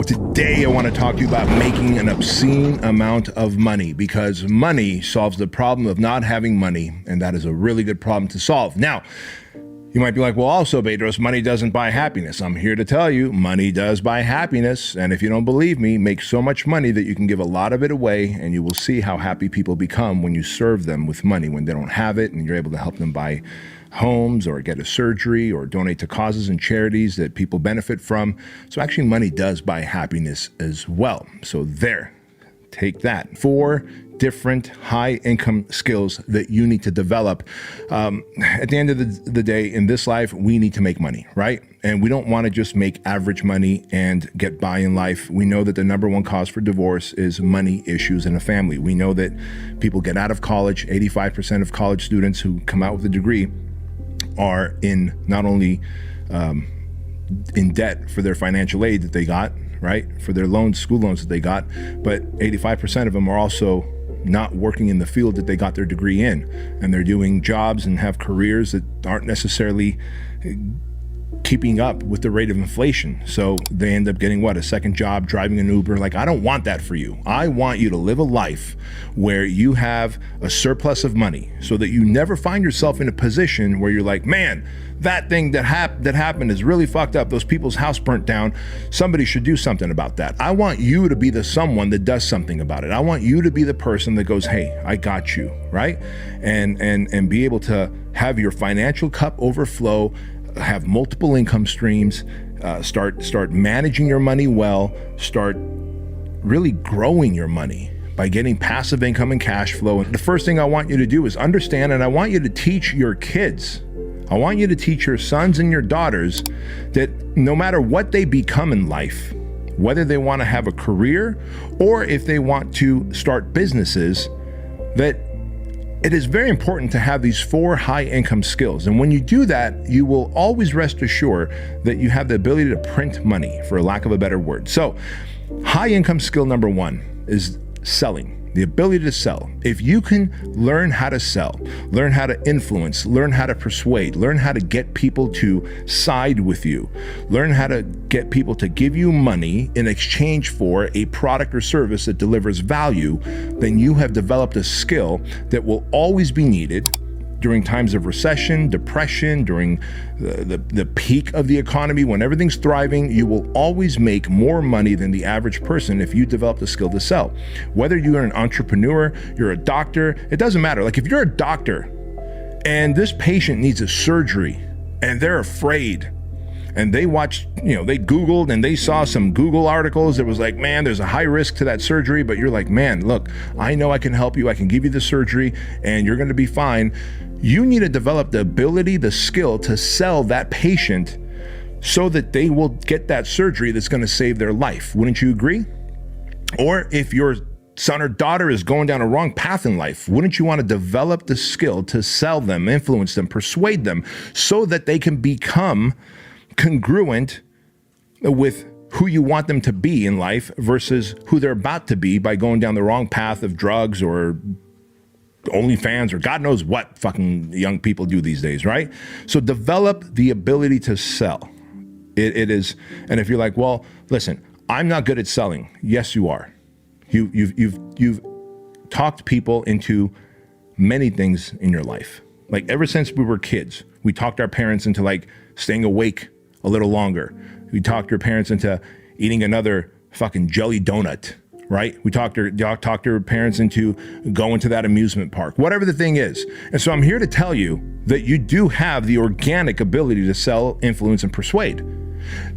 Today, I want to talk to you about making an obscene amount of money, because money solves the problem of not having money, and that is a really good problem to solve. Now, you might be like, well, also, Bedros, money doesn't buy happiness. I'm here to tell you, money does buy happiness. And if you don't believe me, make so much money that you can give a lot of it away, and you will see how happy people become when you serve them with money, when they don't have it, and you're able to help them buy homes or get a surgery or donate to causes and charities that people benefit from. So actually, money does buy happiness as well. So there, take that. 4 different high income skills that you need to develop. At the end of the day, in this life, we need to make money, right? And we don't want to just make average money and get by in life. We know that the #1 cause for divorce is money issues in a family. We know that people get out of college. 85% of college students who come out with a degree are in not only in debt for their financial aid that they got, right? For their loans, school loans that they got, but 85% of them are also not working in the field that they got their degree in, and they're doing jobs and have careers that aren't necessarily keeping up with the rate of inflation. So they end up getting what? A second job, driving an Uber. Like, I don't want that for you. I want you to live a life where you have a surplus of money so that you never find yourself in a position where you're like, man, that thing that happened is really fucked up. Those people's house burnt down. Somebody should do something about that. I want you to be the someone that does something about it. I want you to be the person that goes, hey, I got you, right? And be able to have your financial cup overflow, have multiple income streams, start managing your money well, start really growing your money by getting passive income and cash flow. And the first thing I want you to do is understand, and I want you to teach your kids, I want you to teach your sons and your daughters that no matter what they become in life, whether they want to have a career or if they want to start businesses, that it is very important to have these 4 high income skills. And when you do that, you will always rest assured that you have the ability to print money, for lack of a better word. So high income skill #1 is selling. The ability to sell. If you can learn how to sell, learn how to influence, learn how to persuade, learn how to get people to side with you, learn how to get people to give you money in exchange for a product or service that delivers value, then you have developed a skill that will always be needed during times of recession, depression, during the peak of the economy. When everything's thriving, you will always make more money than the average person if you develop the skill to sell. Whether you're an entrepreneur, you're a doctor, it doesn't matter. Like, if you're a doctor and this patient needs a surgery and they're afraid, and they watched, they Googled and they saw some Google articles that was like, man, there's a high risk to that surgery, but you're like, man, look, I know I can help you. I can give you the surgery and you're going to be fine. You need to develop the ability, the skill to sell that patient so that they will get that surgery that's going to save their life. Wouldn't you agree? Or if your son or daughter is going down a wrong path in life, wouldn't you want to develop the skill to sell them, influence them, persuade them so that they can become congruent with who you want them to be in life versus who they're about to be by going down the wrong path of drugs or OnlyFans or God knows what fucking young people do these days, right? So develop the ability to sell. It is, and if you're like, well, listen, I'm not good at selling. Yes, you are. You've talked people into many things in your life. Like, ever since we were kids, we talked our parents into like staying awake a little longer. We talked your parents into eating another fucking jelly donut, right? We talked your parents into going to that amusement park, whatever the thing is. And so I'm here to tell you that you do have the organic ability to sell, influence, and persuade.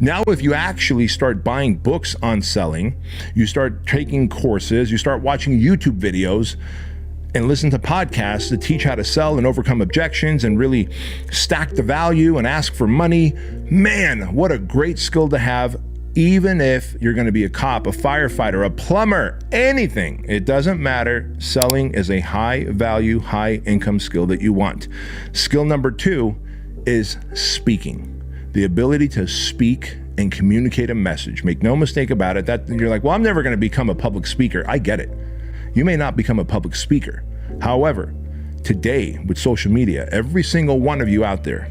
Now, if you actually start buying books on selling, you start taking courses, you start watching YouTube videos, and listen to podcasts that teach how to sell and overcome objections and really stack the value and ask for money, man, what a great skill to have. Even if you're going to be a cop, a firefighter, a plumber, anything, it doesn't matter. Selling is a high value, high income skill that you want. Skill #2 is speaking. The ability to speak and communicate a message. Make no mistake about it. That you're like, well, I'm never going to become a public speaker. I get it. You may not become a public speaker. However, today with social media, every single one of you out there,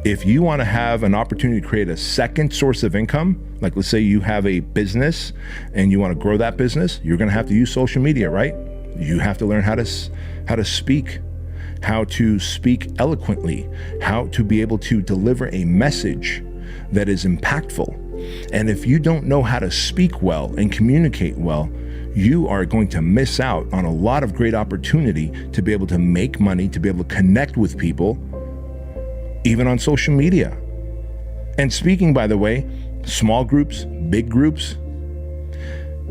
if you want to have an opportunity to create a second source of income, Like let's say you have a business and you want to grow that business, you're going to have to use social media, right? You have to learn how to speak, how to speak eloquently, how to be able to deliver a message that is impactful. And if you don't know how to speak well and communicate well, you are going to miss out on a lot of great opportunity to be able to make money, to be able to connect with people, even on social media. And speaking, by the way, small groups, big groups,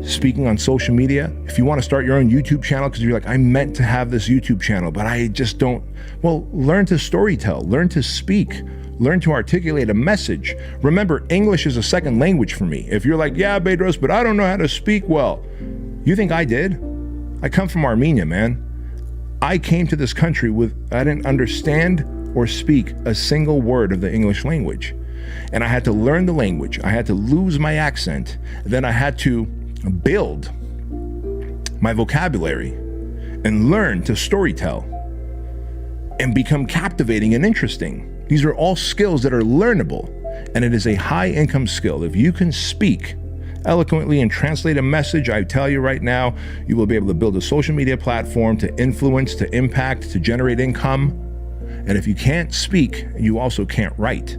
speaking on social media, if you want to start your own YouTube channel because you're like, I meant to have this YouTube channel, but I just don't, well, learn to storytell, learn to speak, learn to articulate a message. Remember, English is a second language for me. If you're like, yeah, Bedros, but I don't know how to speak well. You think I did? I come from Armenia, man. I came to this country I didn't understand or speak a single word of the English language. And I had to learn the language. I had to lose my accent. Then I had to build my vocabulary and learn to storytell and become captivating and interesting. These are all skills that are learnable, and it is a high income skill. If you can speak eloquently and translate a message, I tell you right now, you will be able to build a social media platform to influence, to impact, to generate income. And if you can't speak, you also can't write.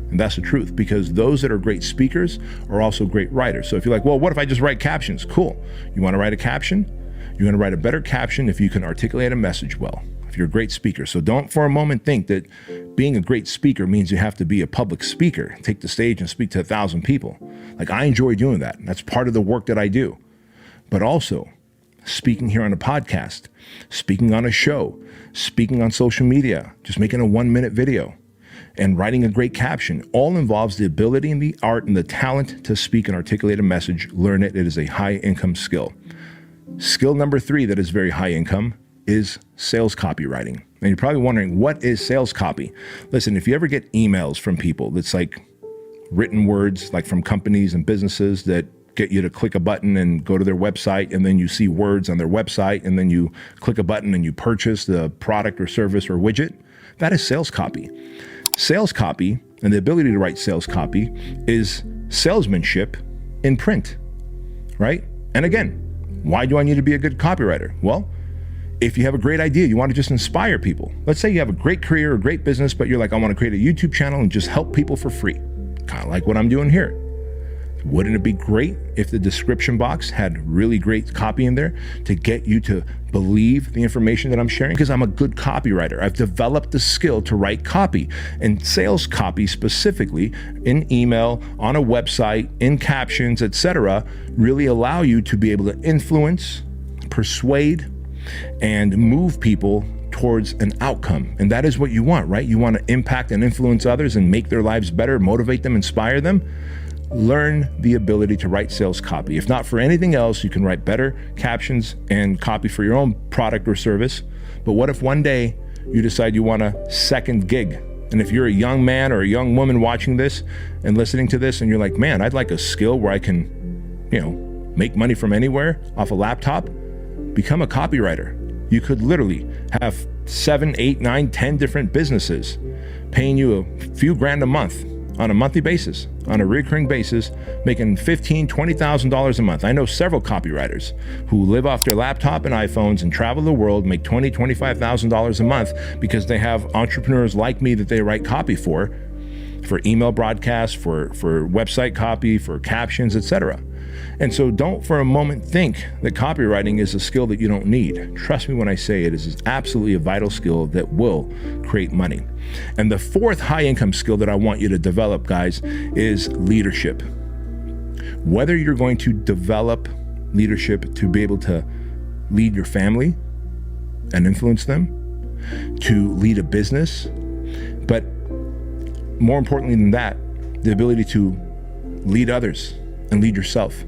And that's the truth, because those that are great speakers are also great writers. So if you're like, well, what if I just write captions? Cool. You want to write a caption? You're going to write a better caption if you can articulate a message well, if you're a great speaker. So don't for a moment think that being a great speaker means you have to be a public speaker, take the stage and speak to 1,000 people. Like, I enjoy doing that. That's part of the work that I do. But also speaking here on a podcast, speaking on a show, speaking on social media, just making a 1-minute video, and writing a great caption all involves the ability and the art and the talent to speak and articulate a message. Learn it. It is a high income skill. Skill number 3 that is very high income is sales copywriting. And you're probably wondering, what is sales copy? Listen, if you ever get emails from people that's like written words, like from companies and businesses that get you to click a button and go to their website, and then you see words on their website, and then you click a button and you purchase the product or service or widget, that is sales copy. Sales copy and the ability to write sales copy is salesmanship in print, right? And again, why do I need to be a good copywriter? Well, if you have a great idea, you want to just inspire people. Let's say you have a great career, a great business, but you're like, I want to create a YouTube channel and just help people for free. Kind of like what I'm doing here. Wouldn't it be great if the description box had really great copy in there to get you to believe the information that I'm sharing? Because I'm a good copywriter. I've developed the skill to write copy, and sales copy specifically in email, on a website, in captions, etc., really allow you to be able to influence, persuade, and move people towards an outcome. And that is what you want, right? You want to impact and influence others and make their lives better, motivate them, inspire them. Learn the ability to write sales copy. If not for anything else, you can write better captions and copy for your own product or service. But what if one day you decide you want a second gig? And if you're a young man or a young woman watching this and listening to this, and you're like, man, I'd like a skill where I can, make money from anywhere off a laptop, become a copywriter. You could literally have 7, 8, 9, 10 different businesses paying you a few grand a month on a monthly basis, on a recurring basis, making $15,000, $20,000 a month. I know several copywriters who live off their laptop and iPhones and travel the world, make $20,000, $25,000 a month because they have entrepreneurs like me that they write copy for email broadcasts, for website copy, for captions, etc. And so don't for a moment think that copywriting is a skill that you don't need. Trust me when I say it is absolutely a vital skill that will create money. And the 4th high income skill that I want you to develop, guys, is leadership. Whether you're going to develop leadership to be able to lead your family and influence them, to lead a business, but more importantly than that, the ability to lead others and lead yourself.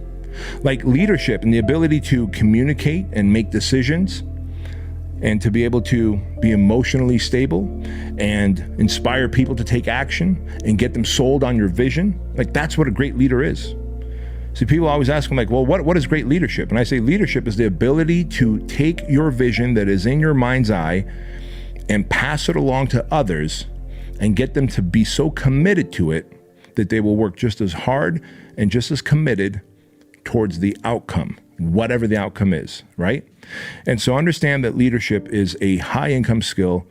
Like leadership and the ability to communicate and make decisions, and to be able to be emotionally stable and inspire people to take action and get them sold on your vision. Like, that's what a great leader is. See, people always ask me, like, well, what is great leadership? And I say leadership is the ability to take your vision that is in your mind's eye and pass it along to others and get them to be so committed to it that they will work just as hard and just as committed towards the outcome, whatever the outcome is, right? And so understand that leadership is a high income skill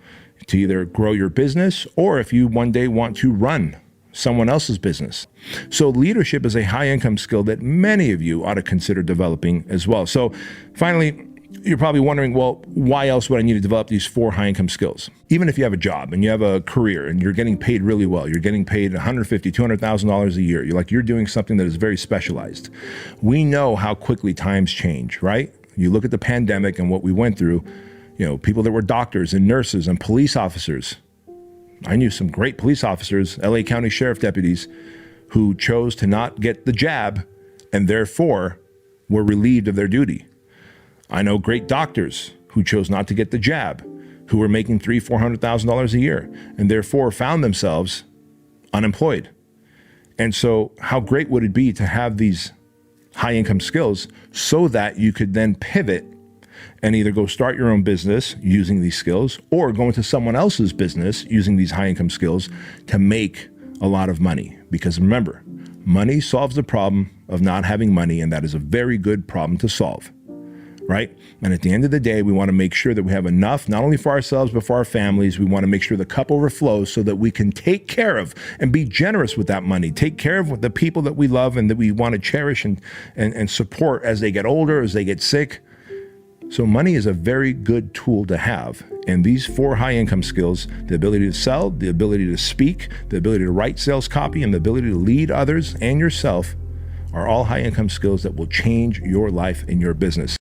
to either grow your business or if you one day want to run someone else's business. So leadership is a high income skill that many of you ought to consider developing as well. So finally, you're probably wondering, well, why else would I need to develop these 4 high income skills? Even if you have a job and you have a career and you're getting paid really well, you're getting paid $150,000, $200,000 a year, you're doing something that is very specialized. We know how quickly times change, right? You look at the pandemic and what we went through, people that were doctors and nurses and police officers. I knew some great police officers, LA County Sheriff deputies, who chose to not get the jab and therefore were relieved of their duty. I know great doctors who chose not to get the jab, who were making $300,000, $400,000 a year, and therefore found themselves unemployed. And so how great would it be to have these high income skills so that you could then pivot and either go start your own business using these skills or go into someone else's business using these high income skills to make a lot of money. Because remember, money solves the problem of not having money, and that is a very good problem to solve. Right? And at the end of the day, we want to make sure that we have enough, not only for ourselves, but for our families. We want to make sure the cup overflows so that we can take care of and be generous with that money, take care of the people that we love and that we want to cherish and support as they get older, as they get sick. So money is a very good tool to have. And these 4 high income skills, the ability to sell, the ability to speak, the ability to write sales copy, and the ability to lead others and yourself are all high income skills that will change your life and your business.